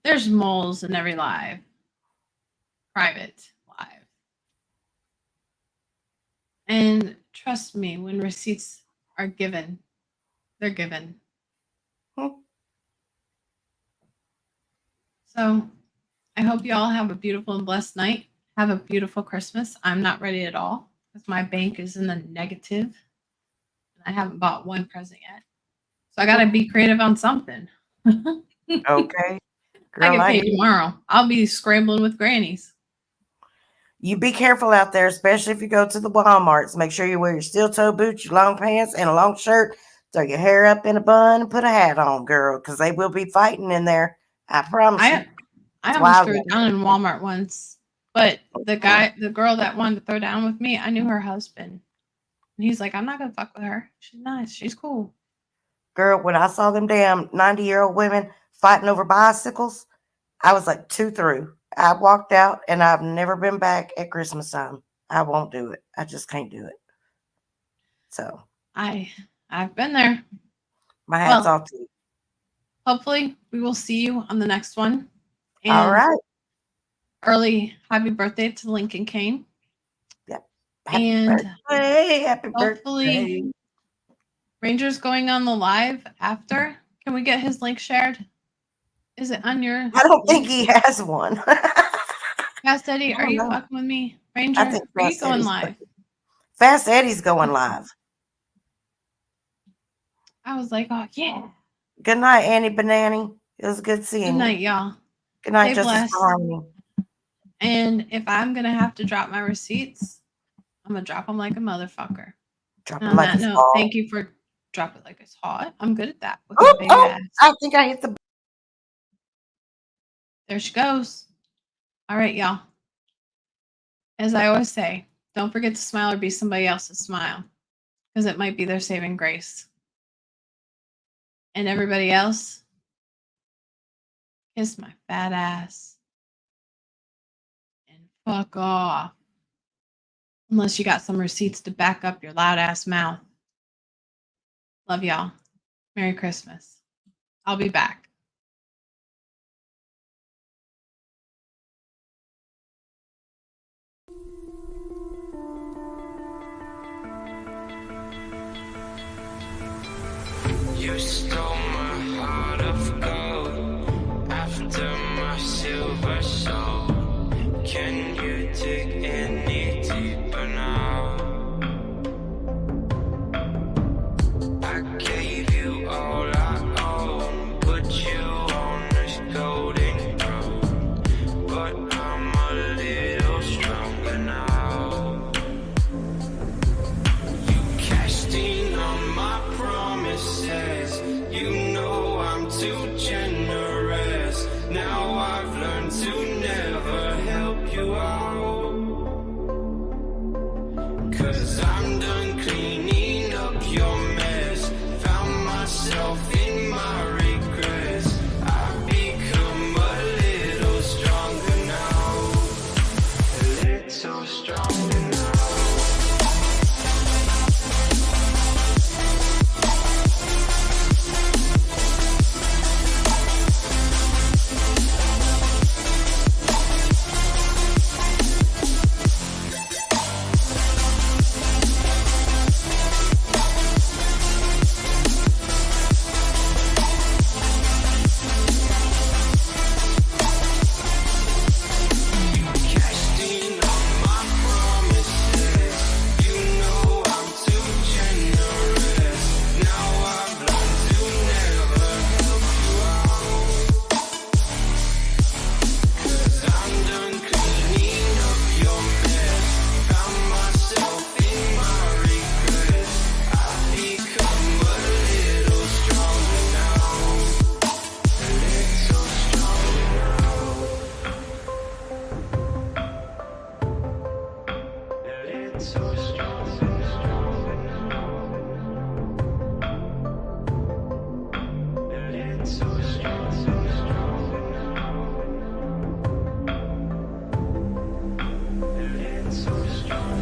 There's moles in every live. Private live. And trust me, when receipts are given, they're given. So I hope you all have a beautiful and blessed night. Have a beautiful Christmas. I'm not ready at all because my bank is in the negative. And I haven't bought one present yet. So I got to be creative on something. Okay. I Girl, get paid tomorrow. I'll be scrambling with grannies. You be careful out there, especially if you go to the Walmarts. Make sure you wear your steel toe boots, your long pants, and a long shirt. Throw your hair up in a bun and put a hat on, girl, because they will be fighting in there. I promise you. I It's almost wild threw out it down in Walmart once. But the girl that wanted to throw down with me, I knew her husband. And he's like, I'm not going to fuck with her. She's nice. She's cool. Girl, when I saw them damn 90-year-old women fighting over bicycles, I was like 2 through. I walked out and I've never been back at Christmas time. I won't do it. I just can't do it. So I've been there. my hat's Well, off to you. Hopefully we will see you on the next one. And All right. early happy birthday to Lincoln Kane. Yep. And Happy hopefully birthday. Ranger's going on the live after. Can we get his link shared? Is it on your I don't think he has one. Fast Eddie, are don't you know. fucking with me? Ranger, I think are you Fast going Eddie's live? Fast Eddie's going live. I was like, oh yeah. Good night, Annie Banani. It was good seeing you. Good night, y'all. Good night, Stay Justice blessed. for Harmony. And if I'm gonna have to drop my receipts, I'm gonna drop them like a motherfucker. Drop And it on like that it's note, hot. thank you for drop it like it's hot. I'm good at that with Oh, my big ass. I think I hit the. There she goes. All right, y'all. As I always say, don't forget to smile or be somebody else's smile, because it might be their saving grace. And everybody else, kiss my fat ass and fuck off. Unless you got some receipts to back up your loud ass mouth. Love y'all. Merry Christmas. I'll be back. You stole my heart of gold after my silver soul. Can you dig any deeper now? I gave you all I own, put you on this golden throne, but I'm a little stronger now. You cashed in on my promises. You know I'm too generous. Now I've learned to never help you out. 'Cause I'm done cleaning up your mess. Found myself in my regrets. I've become a little stronger now. A little stronger now.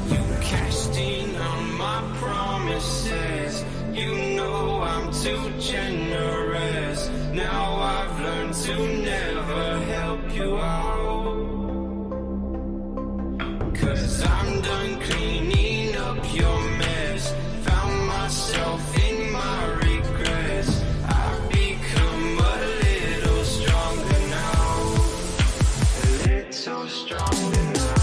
You cashed in on my promises. You know I'm too generous. Now I've learned to never help you out. 'Cause I'm done cleaning up your mess. Found myself in my regrets. I've become a little stronger now. A little stronger now.